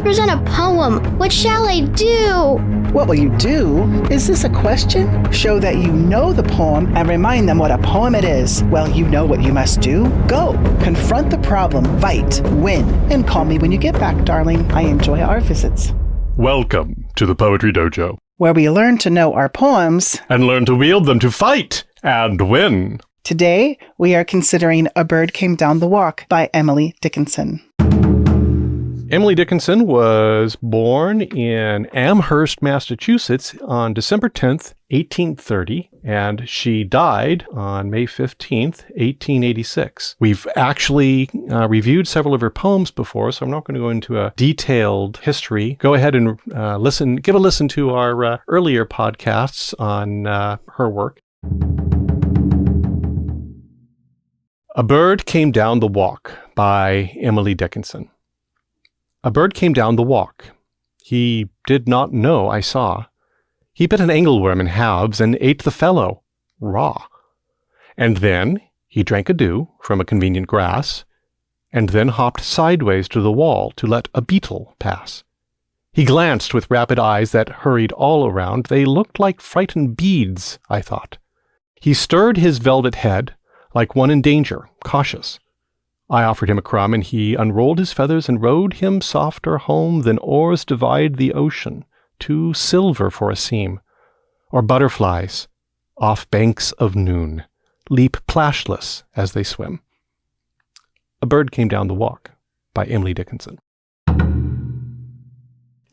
to present a poem. What shall I do? What will you do? Is this a question? Show that you know the poem and remind them what a poem it is. Well, you know what you must do. Go, confront the problem, fight, win, and call me when you get back, darling. I enjoy our visits. Welcome to the Poetry Dojo, where we learn to know our poems and learn to wield them to fight and win. Today, we are considering A Bird Came Down the Walk by Emily Dickinson. Emily Dickinson was born in Amherst, Massachusetts on December 10th, 1830, and she died on May 15th, 1886. We've actually reviewed several of her poems before, so I'm not going to go into a detailed history. Go ahead and give a listen to our earlier podcasts on her work. A Bird Came Down the Walk by Emily Dickinson. A bird came down the walk. He did not know I saw. He bit an angleworm in halves and ate the fellow, raw. And then he drank a dew from a convenient grass, and then hopped sideways to the wall to let a beetle pass. He glanced with rapid eyes that hurried all around. They looked like frightened beads, I thought. He stirred his velvet head like one in danger, cautious. I offered him a crumb, and he unrolled his feathers and rowed him softer home than oars divide the ocean, to silver for a seam, or butterflies off banks of noon leap plashless as they swim. A Bird Came Down the Walk by Emily Dickinson.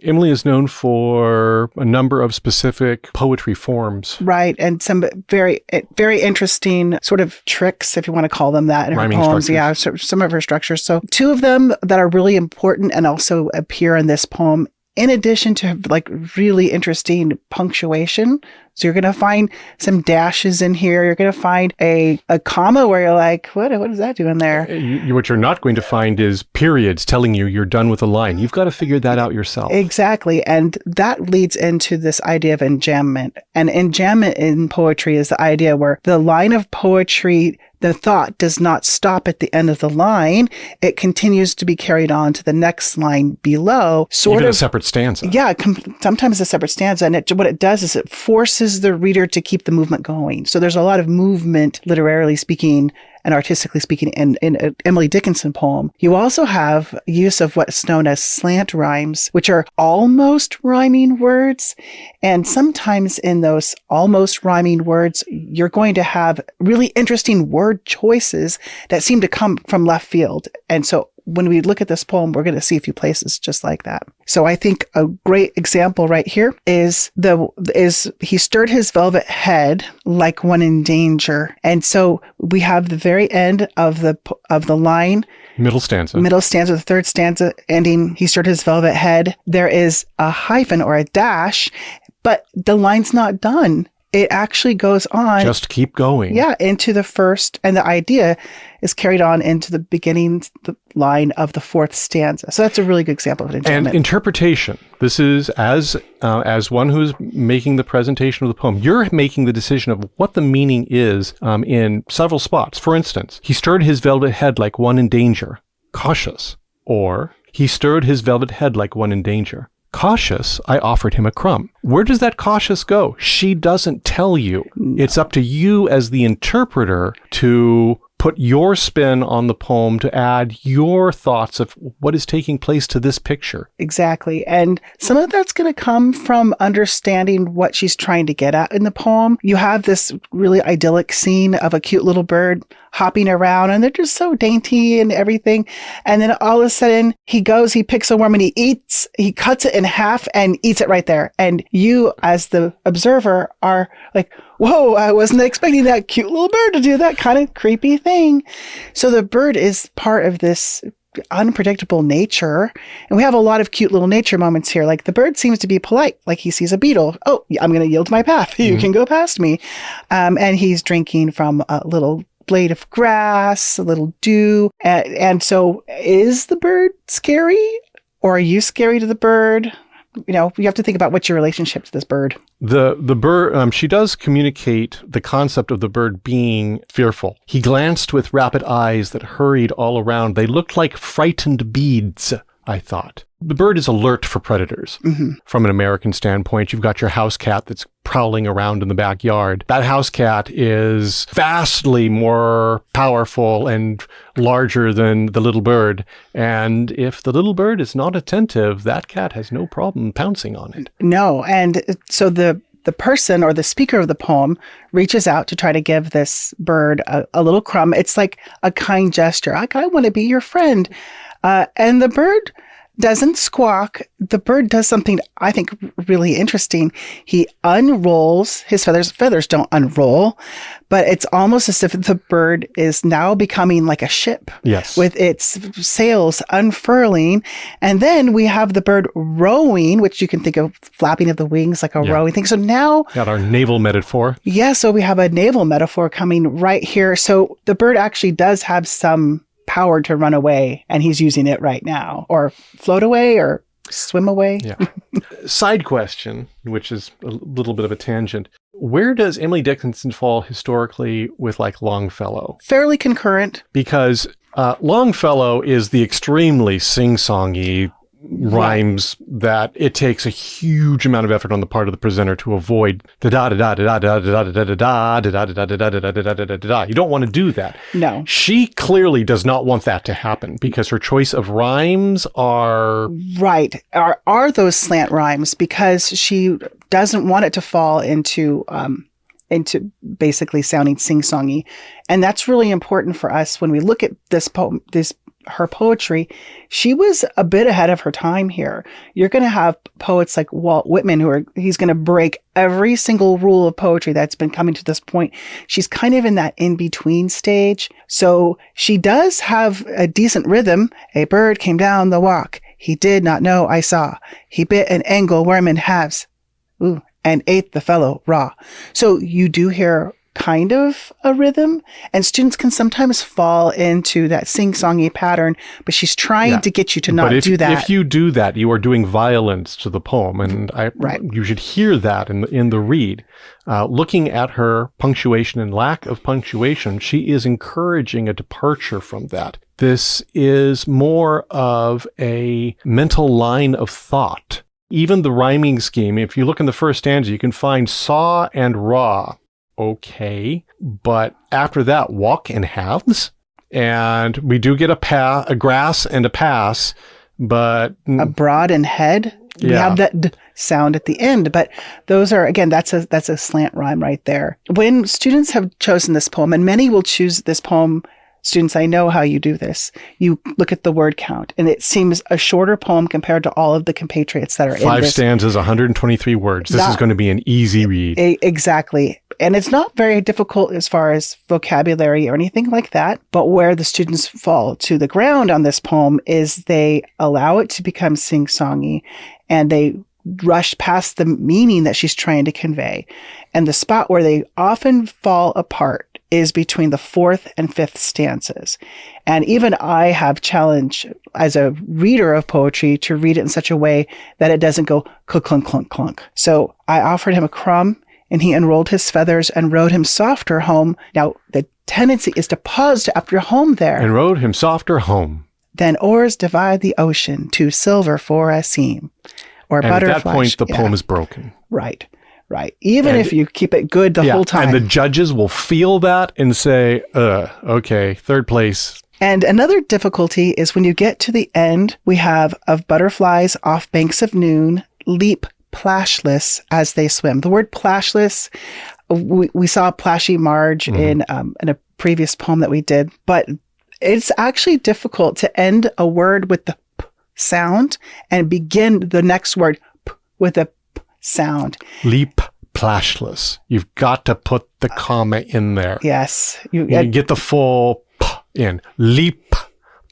Emily is known for a number of specific poetry forms. Right, and some very, very interesting sort of tricks, if you want to call them that, in her Rhyming poems. structures. Yeah, some of her structures. So two of them that are really important and also appear in this poem, in addition to like really interesting punctuation. So you're going to find some dashes in here. You're going to find a comma where you're like, what is that doing there? What you're not going to find is periods telling you you're done with a line. You've got to figure that out yourself. Exactly. And that leads into this idea of enjambment. And enjambment in poetry is the idea where the line of poetry, the thought does not stop at the end of the line. It continues to be carried on to the next line below. Even a separate stanza. Yeah, sometimes a separate stanza. And what it does is it forces the reader to keep the movement going. So there's a lot of movement, literarily speaking and artistically speaking, in an Emily Dickinson poem. You also have use of what's known as slant rhymes, which are almost rhyming words. And sometimes in those almost rhyming words, you're going to have really interesting word choices that seem to come from left field. And so when we look at this poem, we're going to see a few places just like that. So I think a great example right here is he stirred his velvet head like one in danger. And so we have the very end of the line. Middle stanza, the third stanza ending, he stirred his velvet head. There is a hyphen or a dash, but the line's not done. It actually goes on. Just keep going. Yeah, into the first, and the idea is carried on into the beginning the line of the fourth stanza. So that's a really good example of an enjambment. And interpretation. This is as one who's making the presentation of the poem. You're making the decision of what the meaning is in several spots. For instance, he stirred his velvet head like one in danger, cautious. Or he stirred his velvet head like one in danger. Cautious, I offered him a crumb. Where does that cautious go? She doesn't tell you. It's up to you as the interpreter to put your spin on the poem, to add your thoughts of what is taking place to this picture. Exactly. And some of that's going to come from understanding what she's trying to get at in the poem. You have this really idyllic scene of a cute little bird hopping around, and they're just so dainty and everything. And then all of a sudden he picks a worm and he cuts it in half and eats it right there. And you as the observer are like, whoa, I wasn't expecting that cute little bird to do that kind of creepy thing. So the bird is part of this unpredictable nature. And we have a lot of cute little nature moments here. Like the bird seems to be polite, like he sees a beetle. Oh, I'm going to yield my path. You can go past me. And he's drinking from a little blade of grass, a little dew. And so is the bird scary, or are you scary to the bird? You know, you have to think about what's your relationship to this bird. The bird, she does communicate the concept of the bird being fearful. He glanced with rapid eyes that hurried all around. They looked like frightened beads, I thought. The bird is alert for predators. From an American standpoint, you've got your house cat that's prowling around in the backyard. That house cat is vastly more powerful and larger than the little bird. And if the little bird is not attentive, that cat has no problem pouncing on it. No. And so the person or the speaker of the poem reaches out to try to give this bird a little crumb. It's like a kind gesture. I want to be your friend. And the bird doesn't squawk. The bird does something I think really interesting. He unrolls his feathers. Feathers don't unroll, but it's almost as if the bird is now becoming like a ship. Yes. With its sails unfurling. And then we have the bird rowing, which you can think of flapping of the wings like a rowing thing. So now... Got our naval metaphor. Yeah, so we have a naval metaphor coming right here. So the bird actually does have some power to run away, and he's using it right now, or float away or swim away. Yeah. Side question, which is a little bit of a tangent. Where does Emily Dickinson fall historically with like Longfellow? Fairly concurrent. Because Longfellow is the extremely sing-songy rhymes that it takes a huge amount of effort on the part of the presenter to avoid the da da da da da da da da da da da da da da da da da da da. You don't want to do that. No. She clearly does not want that to happen because her choice of rhymes are right. Are those slant rhymes because she doesn't want it to fall into basically sounding sing-songy. And that's really important for us when we look at this poem, her poetry. She was a bit ahead of her time here. You're going to have poets like Walt Whitman he's going to break every single rule of poetry that's been coming to this point. She's kind of in that in-between stage. So she does have a decent rhythm. A bird came down the walk. He did not know I saw. He bit an angleworm in halves. Ooh, and ate the fellow raw. So you do hear kind of a rhythm, and students can sometimes fall into that sing-songy pattern, but she's trying to get you to not do that. If you do that, you are doing violence to the poem, and you should hear that in the read. Looking at her punctuation and lack of punctuation, she is encouraging a departure from that. This is more of a mental line of thought. Even the rhyming scheme, if you look in the first stanza, you can find saw and raw. Okay, but after that, walk in halves, and we do get a grass and a pass, but a broad and head. We have that d sound at the end, but those are, again, that's a slant rhyme right there. When students have chosen this poem, and many will choose this poem, students, I know how you do this. You look at the word count, and it seems a shorter poem compared to all of the compatriots that are in this. 5 stanzas, 123 words. This is going to be an easy read. Exactly. And it's not very difficult as far as vocabulary or anything like that. But where the students fall to the ground on this poem is they allow it to become sing-songy, and they rush past the meaning that she's trying to convey. And the spot where they often fall apart is between the 4th and 5th stanzas. And even I have challenged as a reader of poetry to read it in such a way that it doesn't go clunk, clunk, clunk. So I offered him a crumb, and he unrolled his feathers and rode him softer home. Now, the tendency is to pause after home there. And rode him softer home. Then oars divide the ocean to silver for a seam. Or and butterflies. At that point, the poem is broken. Right. Even if you keep it good the whole time. And the judges will feel that and say, okay, 3rd place. And another difficulty is when you get to the end, we have of butterflies off banks of noon, leap plashless as they swim. The word plashless, we saw Plashy Marge in a previous poem that we did, but it's actually difficult to end a word with the p sound and begin the next word p with a p sound. Leap plashless. You've got to put the comma in there. Yes. You get the full p in. Leap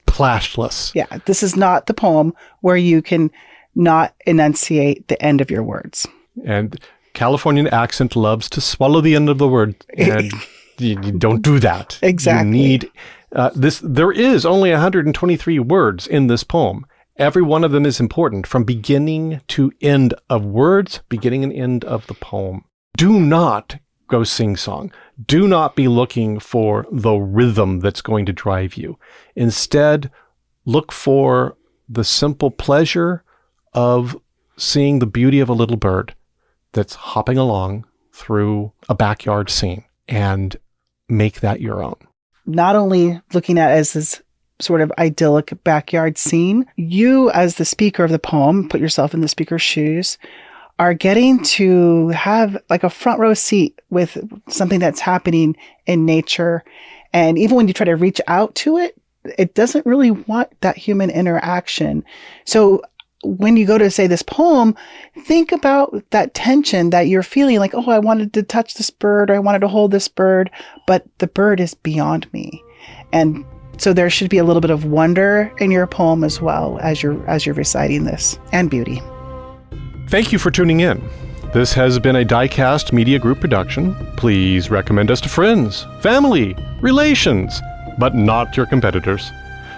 plashless. Yeah, this is not the poem where you can not enunciate the end of your words. And Californian accent loves to swallow the end of the word. And you don't do that. Exactly. You need this. There is only 123 words in this poem. Every one of them is important from beginning to end of words, beginning and end of the poem. Do not go sing-song. Do not be looking for the rhythm that's going to drive you. Instead, look for the simple pleasure of seeing the beauty of a little bird that's hopping along through a backyard scene and make that your own. Not only looking at it as this sort of idyllic backyard scene, you as the speaker of the poem, put yourself in the speaker's shoes, are getting to have like a front row seat with something that's happening in nature. And even when you try to reach out to it, it doesn't really want that human interaction. So when you go to say this poem, think about that tension that you're feeling like, oh, I wanted to touch this bird, or I wanted to hold this bird, but the bird is beyond me. And so there should be a little bit of wonder in your poem as well as you're reciting this, and beauty. Thank you for tuning in. This has been a DieCast Media Group production. Please recommend us to friends, family, relations, but not your competitors.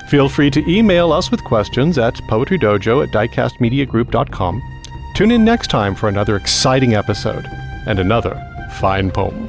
Feel free to email us with questions at poetrydojo@diecastmediagroup.com. Tune in next time for another exciting episode and another fine poem.